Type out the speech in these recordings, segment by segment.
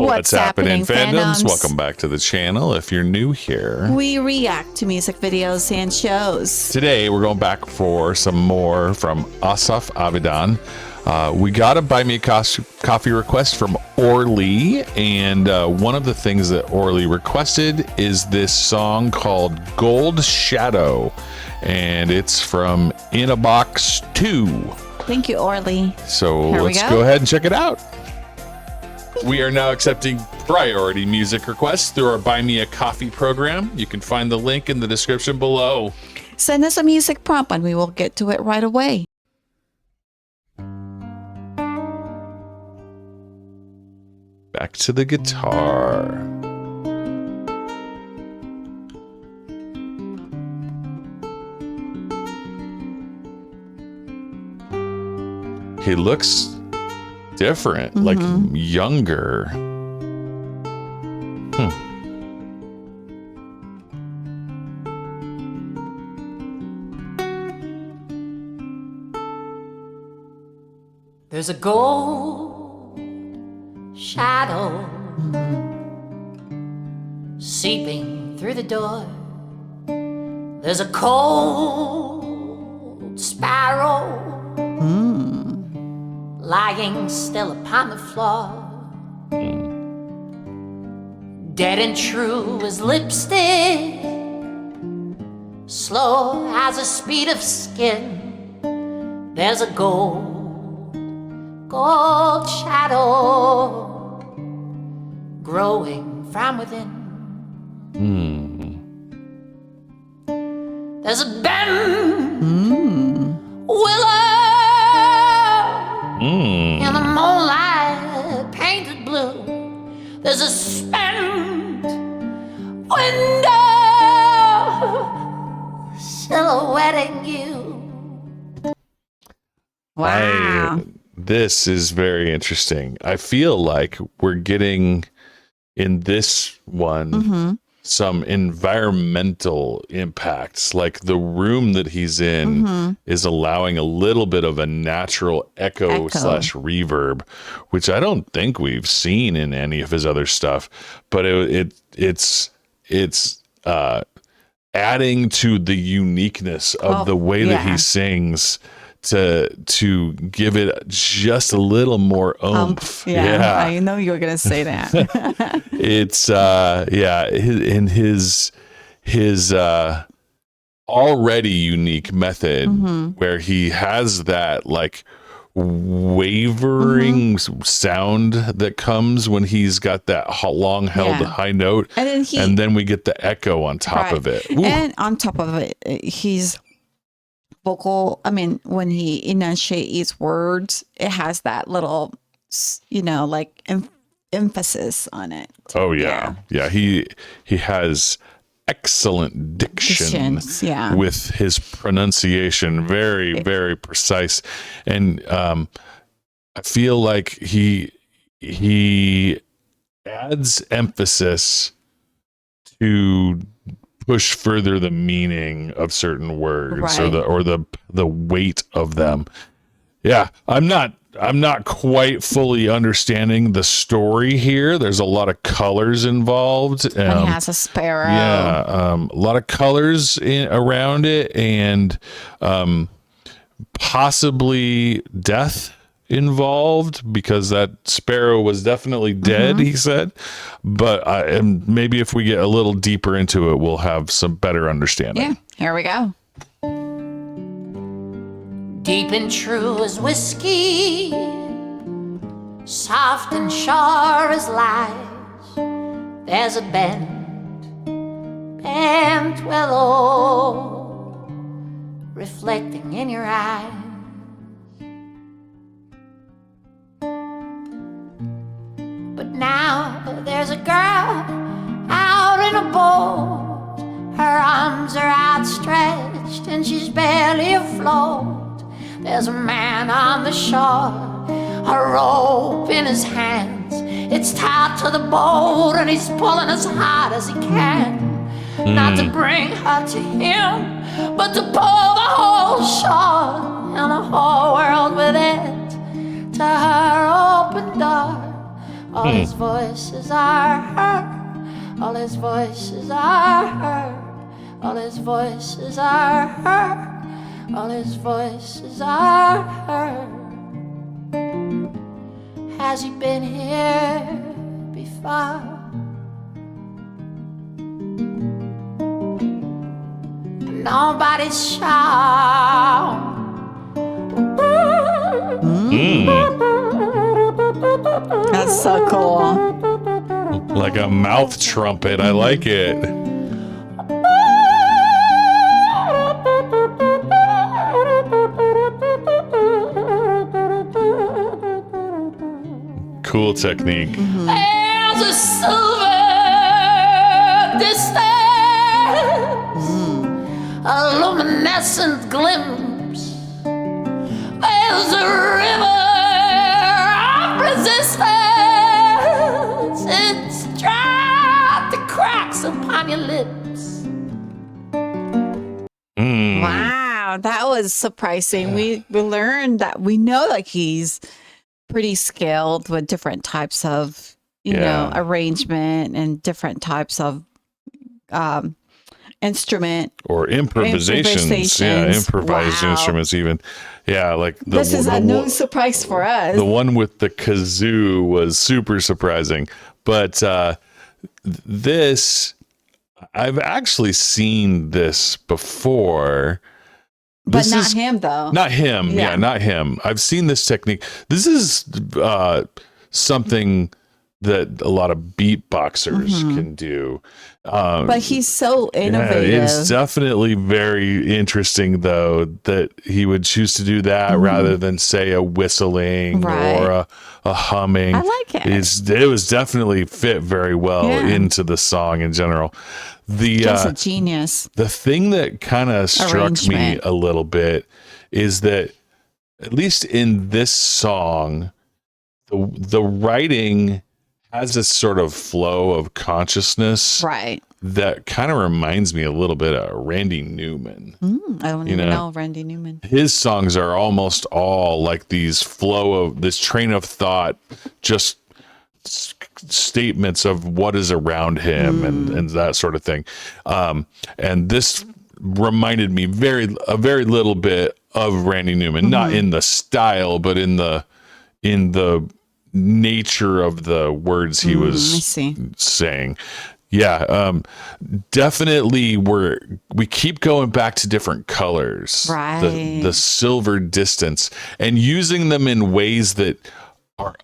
What's happening, fandoms? Welcome back to the channel. If you're new here, we react to music videos and shows. Today, we're going back for some more from Asaf Avidan. We got a Buy Me a Coffee request from Orly, and one of the things that Orly requested is this song called Gold Shadow, and it's from In a Box 2. Thank you, Orly. So let's go ahead and check it out. We are now accepting priority music requests through our Buy Me a Coffee program. You can find the link in the description below. Send us a music prompt and we will get to it right away. Back to the guitar. He looks different, like younger. There's a gold shadow seeping through the door. There's a cold sparrow lying still upon the floor. Dead and true as lipstick, slow as the speed of skin. There's a gold shadow growing from within. There's a bend willow in the moonlight painted blue. There's a spent window silhouetting you. Wow. This is very interesting. I feel like we're getting in this one some environmental impacts, like the room that he's in is allowing a little bit of a natural echo slash reverb, which I don't think we've seen in any of his other stuff, but it's adding to the uniqueness of the way that he sings to give it just a little more oomph. Yeah, I know you were gonna say that. It's his already unique method where he has that like wavering sound that comes when he's got that long held high note, and then we get the echo on top of it. Ooh. And on top of it, he's vocal. I mean, when he enunciates words, it has that little, like emphasis on it. Oh yeah. He has excellent diction with his pronunciation, very very precise, and I feel like he adds emphasis to push further the meaning of certain words or the weight of them. Yeah, I'm not quite fully understanding the story here. There's a lot of colors involved. And he has a sparrow. Yeah, a lot of colors around it, and possibly death involved, because that sparrow was definitely dead, he said. But and maybe if we get a little deeper into it, we'll have some better understanding. Yeah, here we go. Deep and true as whiskey, soft and sure as lies. There's a bent willow reflecting in your eyes. But now there's a girl out in a boat. Her arms are outstretched and she's barely afloat. There's a man on the shore, a rope in his hands. It's tied to the boat and he's pulling as hard as he can. Not to bring her to him, but to pull the whole shore and the whole world with it to her open door. All his voices are heard. All his voices are heard. All his voices are heard. All his voices are heard. Has he been here before? Nobody's sure. That's so cool. Like a mouth trumpet. I like it. Cool technique. There's a silver distance, a luminescent glimpse. There's a river of resistance. It's dropped the cracks upon your lips. Wow, that was surprising. We learned that we know like he's pretty skilled with different types of arrangement and different types of instrument or improvisations. Yeah, improvised instruments even. Yeah, like this is a no surprise for us. The one with the kazoo was super surprising. But this, I've actually seen this before. But not him, though. Not him. Yeah, not him. I've seen this technique. This is something that a lot of beatboxers can do. But he's so innovative. Yeah, it's definitely very interesting, though, that he would choose to do that rather than, say, a whistling or a humming. I like it. It was definitely fit very well into the song in general. Just a genius. The thing that kind of struck me a little bit is that, at least in this song, the writing has a sort of flow of consciousness, right? That kind of reminds me a little bit of Randy Newman. I don't even know Randy Newman. His songs are almost all like this train of thought, just statements of what is around him and that sort of thing. And this reminded me a very little bit of Randy Newman, not in the style, but in the nature of the words he was saying. Yeah, definitely we keep going back to different colors, right? The silver distance, and using them in ways that are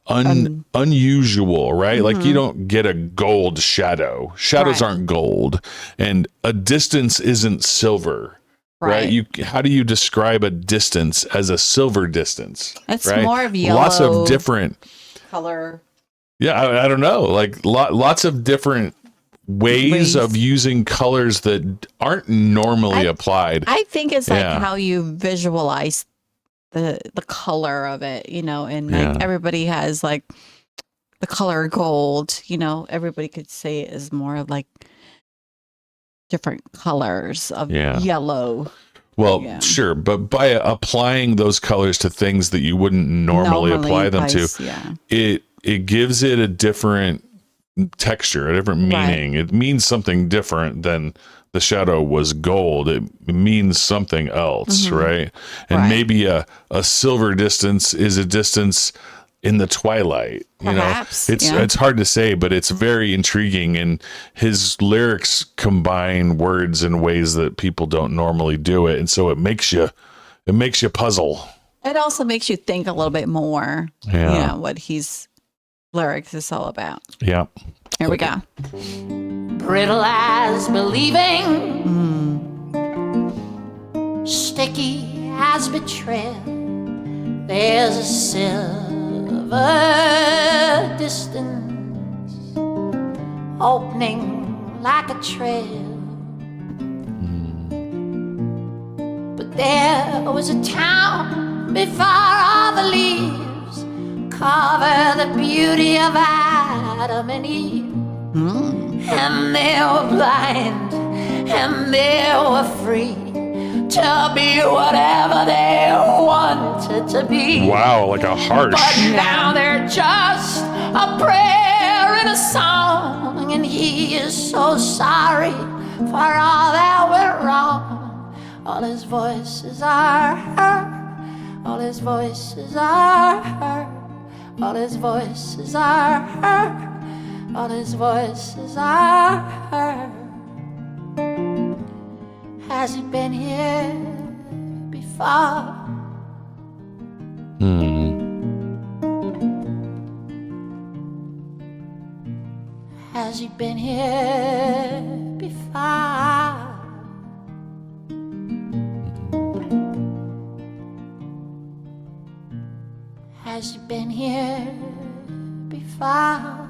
unusual, right? Like you don't get a gold shadow. Shadows aren't gold, and a distance isn't silver. Right. How do you describe a distance as a silver distance? It's more of yellow. Lots of different color. Yeah, I don't know. Like lots of different ways of using colors that aren't normally applied. I think it's like how you visualize the color of it, and like everybody has like the color gold, everybody could say it is more of like different colors of yellow. Well, sure, but by applying those colors to things that you wouldn't normally apply them to, it gives it a different texture, a different meaning. It means something different than the shadow was gold. It means something else, right? And maybe a silver distance is a distance in the twilight. Perhaps, it's hard to say, but it's very intriguing, and his lyrics combine words in ways that people don't normally do it, and so it makes you puzzle. It also makes you think a little bit more. What his lyrics is all about. Yeah. Here we go. Brittle as believing, sticky as betrayal. There's a silver distance opening like a trail. But there was a town before all the leaves cover the beauty of Adam and Eve. And they were blind and they were free to be whatever they wanted to be. Wow, like a harsh. But now they're just a prayer and a song, and he is so sorry for all that went wrong. All his voices are heard, all his voices are heard, all his voices are heard, all his voices are heard. Has he been here before? Has he been here before? Has he been here before?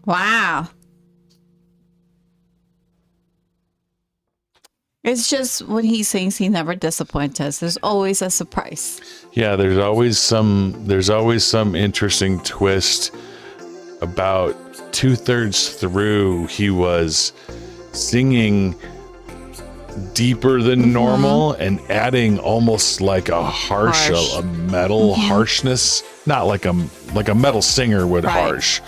Wow. It's just when he sings, he never disappoints us. There's always a surprise. Yeah, there's always some interesting twist. About 2/3 through, he was singing deeper than normal and adding almost like a harsh. a metal harshness, not like a metal singer would harsh.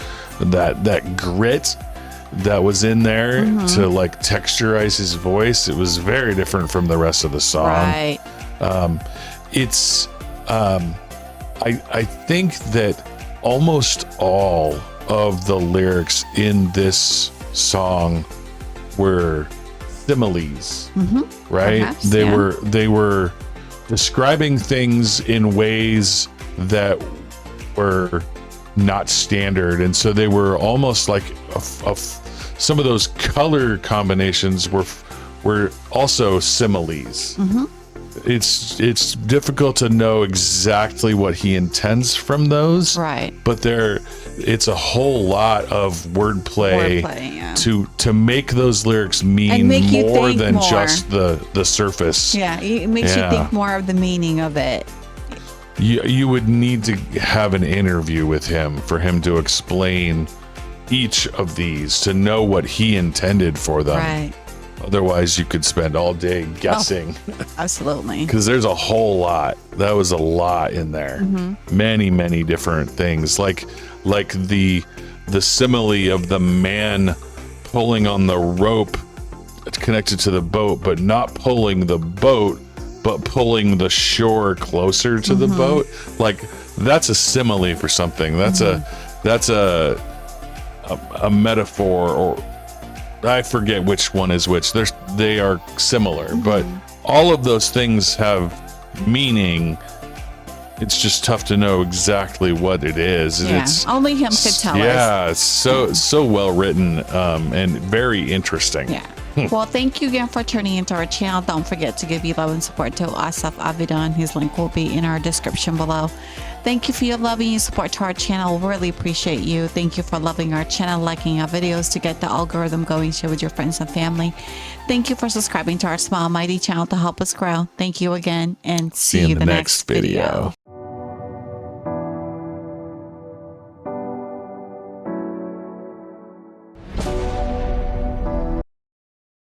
That grit that was in there to like texturize his voice. It was very different from the rest of the song. Right. I think that almost all of the lyrics in this song were similes, right? Perhaps, They were describing things in ways that were not standard, and so they were almost like some of those color combinations were also similes. It's difficult to know exactly what he intends from those, Right. but it's a whole lot of wordplay yeah. to make those lyrics mean And make you more think than more. just the surface. Yeah, it makes you think more of the meaning of it. You would need to have an interview with him for him to explain each of these, to know what he intended for them. Right. Otherwise, you could spend all day guessing. Absolutely. Because there's a whole lot. That was a lot in there. Many, many different things. Like the simile of the man pulling on the rope connected to the boat, but not pulling the boat, but pulling the shore closer to the boat. Like, that's a simile for something. That's a metaphor, or I forget which one is which. They are similar, but all of those things have meaning. It's just tough to know exactly what it is. Yeah, It's only him could tell us. Yeah, it's so well written, and very interesting. Yeah. Well, thank you again for tuning into our channel. Don't forget to give your love and support to Asaf Avidan. His link will be in our description below. Thank you for your love and your support to our channel. Really appreciate you. Thank you for loving our channel, liking our videos to get the algorithm going, share with your friends and family. Thank you for subscribing to our small mighty channel to help us grow. Thank you again, and see you in the next video.